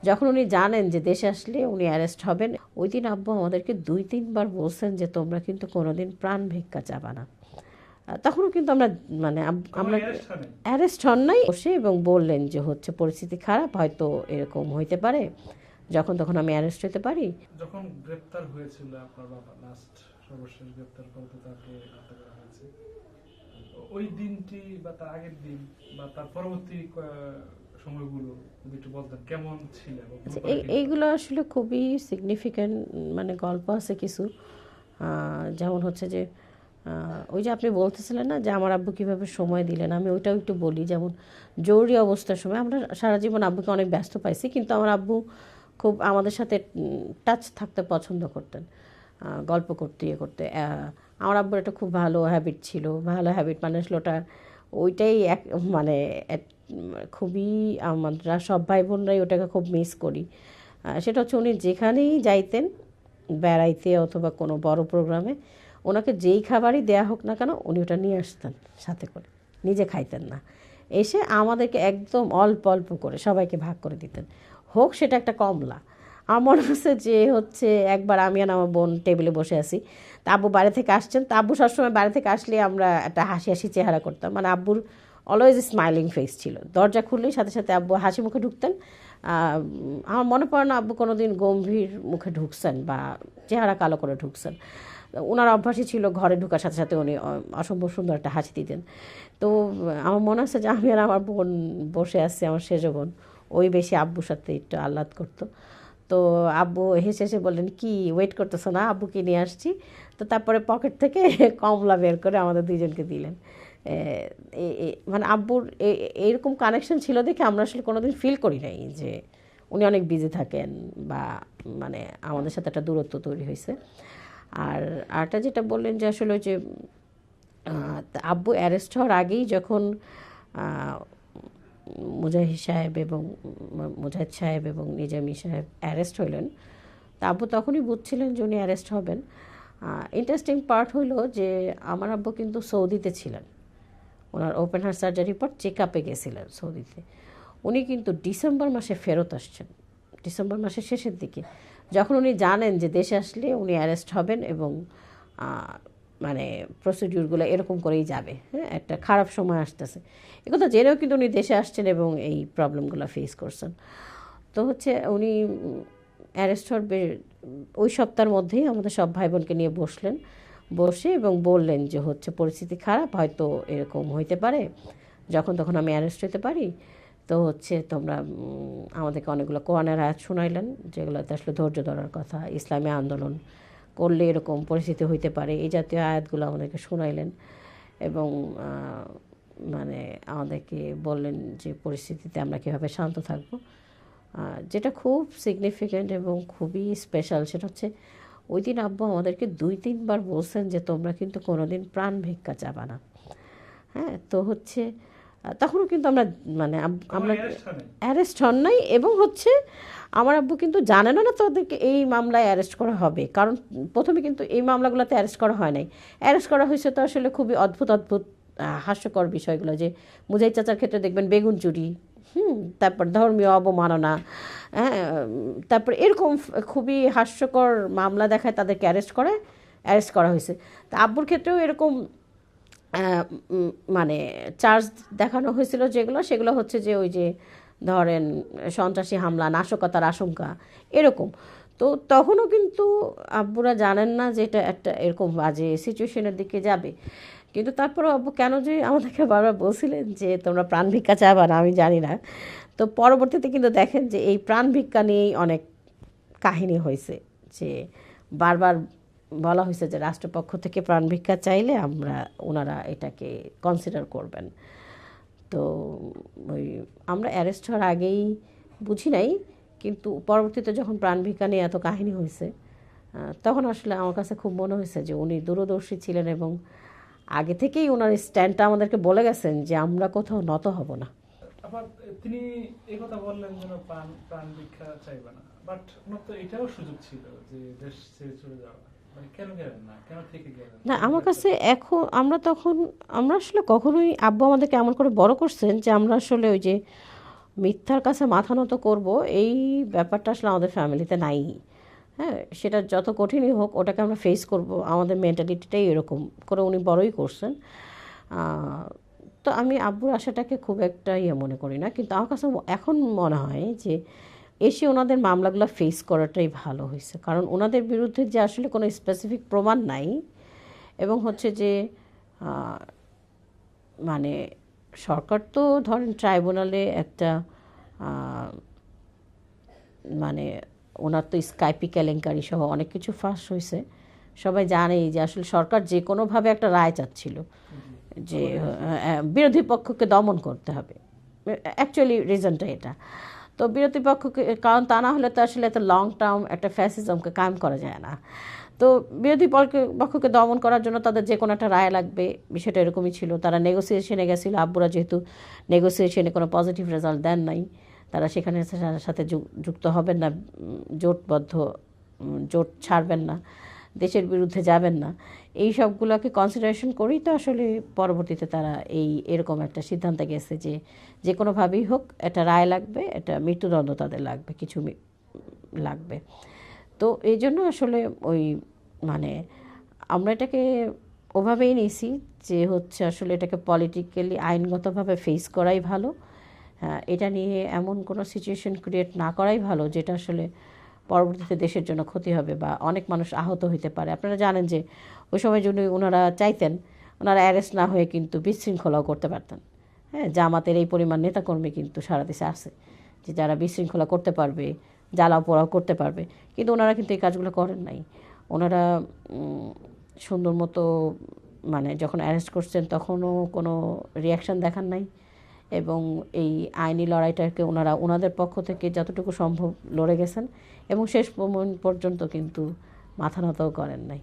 যখন উনি জানেন যে দেশে আসলে উনি অ্যারেস্ট হবেন, ওই দিন আব্বু আমাদেরকে 2-3 বার বলছেন যে তোমরা কিন্তু কোনোদিন প্রাণ ভিক্ষা চাবা না। তখনও কিন্তু আমরা মানে আমরা অ্যারেস্ট হন নাই, বসে এবং বললেন যে হচ্ছে পরিস্থিতি খারাপ, হয়তো এরকম হইতে পারে, যখন তখন আমি অ্যারেস্ট হতে পারি। যখন গ্রেপ্তার হয়েছিল আপনার বাবা, লাস্ট সর্বশেষ গ্রেপ্তার করতে তাকে হত্যা করা হয়েছে, ওই দিনটি বা তার আগের দিন বা তার পরবর্তী সময়গুলো যদি একটু বলতেন কেমন ছিল? এইগুলো আসলে খুবই সিগনিফিক্যান্ট মানে গল্প আছে কিছু। যেমন হচ্ছে যে ওই যে আপনি বলতেছিলেন না যে আমার আব্বু কীভাবে সময় দিলেন, আমি ওইটাও একটু বলি। যেমন জরুরি অবস্থার সময় আমরা সারা জীবন আব্বুকে অনেক ব্যস্ত পাইছি, কিন্তু আমার আব্বু খুব আমাদের সাথে টাচ থাকতে পছন্দ করতেন, গল্প করতে ইয়ে করতে। আমার আব্বুর একটা খুব ভালো হ্যাবিট ছিল, ভালো হ্যাবিট মানে আসলে ওটা ওইটাই এক মানে খুবই আমরা সব ভাই বোনরাই ওটাকে খুব মিস করি। সেটা হচ্ছে উনি যেখানেই যাইতেন বেড়াইতে অথবা কোনো বড় প্রোগ্রামে, ওনাকে যেই খাবারই দেয়া হোক না কেন উনি ওটা নিয়ে আসতেন সাথে করে, নিজে খাইতেন না, এসে আমাদেরকে একদম অল্প অল্প করে সবাইকে ভাগ করে দিতেন, হোক সেটা একটা কমলা। আমার মনে হচ্ছে যে হচ্ছে একবার আমি আর আমার বোন টেবিলে বসে আছি, তা আব্বু বাইরে থেকে আসছেন, তা আব্বু সবসময় বাইরে থেকে আসলে আমরা একটা হাসি হাসি চেহারা করতাম, মানে আব্বুর অলওয়েজ স্মাইলিং ফেস ছিল, দরজা খুললেই সাথে সাথে আব্বু হাসি মুখে ঢুকতেন। আমার মনে পড়ে না আব্বু কোনো দিন গম্ভীর মুখে ঢুকছেন বা চেহারা কালো করে ঢুকছেন। ওনার অভ্যাসই ছিল ঘরে ঢোকার সাথে সাথে উনি অসম্ভব সুন্দর একটা হাসি দিতেন। তো আমার মনে আছে যে আমি আর আমার বোন বসে আসছি, আমার সেজো বোন, ওই বেশি আব্বুর সাথে একটু আহ্লাদ করতো। তো আব্বু হেসে হেসে বললেন, কি ওয়েট করতেছো না, আব্বুকে নিয়ে আসছি। তো তারপরে পকেট থেকে কমলা বের করে আমাদের দুইজনকে দিলেন। মানে আব্বুর এইরকম কানেকশন ছিল দেখে আমরা আসলে কোনোদিন ফিল করি নাই যে উনি অনেক বিজি থাকেন বা মানে আমাদের সাথে একটা দূরত্ব তৈরি হয়েছে। আর আরটা যেটা বললেন যে আসলে যে আব্বু অ্যারেস্ট হওয়ার আগেই যখন মুজাহিদ সাহেব এবং নিজামী সাহেব অ্যারেস্ট হইলেন, তা আব্বু তখনই বুঝছিলেন যে উনি অ্যারেস্ট হবেন। ইন্টারেস্টিং পার্ট হইলো যে আমার আব্বু কিন্তু সৌদিতে ছিলেন, ওনার ওপেন হার্ট সার্জারির পর চেক আপে গেছিলেন সৌদিতে। উনি কিন্তু ডিসেম্বর মাসে ফেরত আসছেন, ডিসেম্বর মাসের শেষের দিকে, যখন উনি জানেন যে দেশে আসলে উনি অ্যারেস্ট হবেন এবং মানে প্রসিডিউরগুলো এরকম করেই যাবে, হ্যাঁ একটা খারাপ সময় আসতেছে, একথা জেনেও কিন্তু উনি দেশে আসছেন এবং এই প্রবলেমগুলো ফেস করছেন। তো হচ্ছে উনি অ্যারেস্ট হওয়ার ওই সপ্তাহের মধ্যেই আমাদের সব ভাই বোনকে নিয়ে বসে এবং বললেন যে হচ্ছে পরিস্থিতি খারাপ, হয়তো এরকম হইতে পারে, যখন তখন আমি অ্যারেস্ট হতে পারি। তো হচ্ছে তোমরা আমাদেরকে অনেকগুলো কোরআনের আয়াত শোনাইলেন, যেগুলোতে আসলে ধৈর্য ধরার কথা, ইসলামী আন্দোলন করলে এরকম পরিস্থিতি হইতে পারে, এই জাতীয় আয়াতগুলো আমাদেরকে শোনাইলেন এবং মানে আমাদেরকে বললেন যে পরিস্থিতিতে আমরা কীভাবে শান্ত থাকব। যেটা খুব সিগনিফিক্যান্ট এবং খুবই স্পেশাল সেটা হচ্ছে ওই দিন আব্বু আমাদেরকে 2-3 বার বলছেন যে তোমরা কিন্তু কোনোদিন প্রাণ ভিক্ষা চাবা না। হ্যাঁ, তো হচ্ছে তখনও কিন্তু আমরা মানে আমরা অ্যারেস্ট হন নাই, এবং হচ্ছে আমার আব্বু কিন্তু জানেন না তোদেরকে এই মামলায় অ্যারেস্ট করা হবে, কারণ প্রথমে কিন্তু এই মামলাগুলোতে অ্যারেস্ট করা হয় নাই। অ্যারেস্ট করা হয়েছে তো আসলে খুবই অদ্ভুত অদ্ভুত হাস্যকর বিষয়গুলো, যে মুজাহিদ চাচার ক্ষেত্রে দেখবেন বেগুন চুরি, তারপর ধর্মীয় অবমাননা, হ্যাঁ, তারপর এরকম খুবই হাস্যকর মামলা দেখায় তাদেরকে অ্যারেস্ট করা হয়েছে। তা আব্বুর ক্ষেত্রেও এরকম মানে চার্জ দেখানো হয়েছিল, সেগুলো হচ্ছে যে ওই যে ধরেন সন্ত্রাসী হামলা, নাশকতার আশঙ্কা এরকম। তো তখনও কিন্তু আব্বুরা জানেন না যে এটা একটা এরকম বাজে সিচুয়েশনের দিকে যাবে, কিন্তু তারপরেও আব্বু কেন যে আমাদেরকে বারবার বলছিলেন যে তোমরা প্রাণ ভিক্ষা চাবা না, আমি জানি না। তো পরবর্তীতে কিন্তু দেখেন যে এই প্রাণ ভিক্ষা নিয়েই অনেক কাহিনী হয়েছে, যে বারবার বলা হয়েছে যে রাষ্ট্রপক্ষ থেকে প্রাণ ভিক্ষা চাইলে ওনারা এটাকে কনসিডার করবেন। তো ওই আমরা অ্যারেস্ট হওয়ার আগেই বুঝি নাই, কিন্তু পরবর্তীতে যখন প্রাণ ভিক্ষা নিয়ে এত কাহিনী হয়েছে তখন আসলে আমার কাছে খুব মনে হয়েছে যে উনি দূরদর্শী ছিলেন এবং আগে থেকেই ওনার স্ট্যান্ডটা আমাদেরকে বলে গেছেন যে আমরা কোথাও নত হব না। আবার তিনি এই কথা বললেন যেন প্রাণ ভিক্ষা চাইবে না, বাট ওনার তো এটাও সুযোগ ছিল যে দেশ ছেড়ে চলে যাওয়া, না আমার কাছে এখন আমরা আসলে কখনোই আব্বু আমাদেরকে এমন করে বড় করছেন যে আমরা আসলে ওই যে মিথ্যার কাছে মাথা নত করবো এই ব্যাপারটা আসলে আমাদের ফ্যামিলিতে নাই। হ্যাঁ, সেটা যত কঠিনই হোক ওটাকে আমরা ফেস করব, আমাদের মেন্টালিটিটাই এরকম করে উনি বড়ই করছেন। তো আমি আব্বুর আশাটাকে খুব একটা মনে করি না, কিন্তু আমার কাছে এখন মনে হয় যে এসে ওনাদের মামলাগুলো ফেস করাটাই ভালো হয়েছে, কারণ ওনাদের বিরুদ্ধে যে আসলে কোনো স্পেসিফিক প্রমাণ নাই, এবং হচ্ছে যে আহ, মানে সরকার তো ধরেন ট্রাইব্যুনালে একটা আহ, মানে ওনার তো স্কাইপি কেলেঙ্কারি সহ অনেক কিছু ফাঁস হয়েছে, সবাই জানেই যে আসলে সরকার যে কোনোভাবে একটা রায় চাচ্ছিল যে বিরোধী পক্ষকে দমন করতে হবে। অ্যাকচুয়ালি রিজনটা এটা। তো বিরোধী পক্ষকে, কারণ তা না হলে তো আসলে এত লং টার্ম একটা ফ্যাসিজমকে কায়েম করা যায় না। তো বিরোধী পক্ষকে দমন করার জন্য তাদের যে কোনো একটা রায় লাগবে, বিষয়টা এরকমই ছিল। তারা নেগোসিয়েশনে গেছিলো, আব্বুরা যেহেতু নেগোসিয়েশনে কোনো পজিটিভ রেজাল্ট দেন নাই, তারা সেখানে সাথে যুক্ত হবেন না, জোটবদ্ধ জোট ছাড়বেন না, দেশের বিরুদ্ধে যাবেন না, এই সবগুলোকে কনসিডারেশন করেই তো আসলে পরবর্তীতে তারা এরকম একটা সিদ্ধান্তে গেছে যে যে কোনোভাবেই হোক একটা রায় লাগবে, একটা মৃত্যুদণ্ড তাদের লাগবে, কিছু লাগবে। তো এই জন্য আসলে ওই মানে আমরা এটাকে ওভাবেই নিয়েছি যে হচ্ছে আসলে এটাকে পলিটিক্যালি আইনগতভাবে ফেস করাই ভালো। হ্যাঁ, এটা নিয়ে এমন কোনো সিচুয়েশন ক্রিয়েট না করাই ভালো যেটা আসলে পরবর্তীতে দেশের জন্য ক্ষতি হবে বা অনেক মানুষ আহত হতে পারে। আপনারা জানেন যে ওই সময় যদি ওনারা চাইতেন, ওনারা অ্যারেস্ট না হয়ে কিন্তু বিশৃঙ্খলাও করতে পারতেন। হ্যাঁ, জামাতের এই পরিমাণ নেতাকর্মী কিন্তু সারা দেশে আছে যে যারা বিশৃঙ্খলা করতে পারবে, জ্বালাও পোড়াও করতে পারবে, কিন্তু ওনারা কিন্তু এই কাজগুলো করেন নাই। ওনারা সুন্দর মতো মানে যখন অ্যারেস্ট করছেন তখনও কোনো রিয়াকশান দেখান নাই, এবং এই আইনি লড়াইটাকে ওনারা ওনাদের পক্ষ থেকে যতটুকু সম্ভব লড়ে গেছেন, এবং শেষ পর্যন্ত কিন্তু মাথা নতও করেন নাই।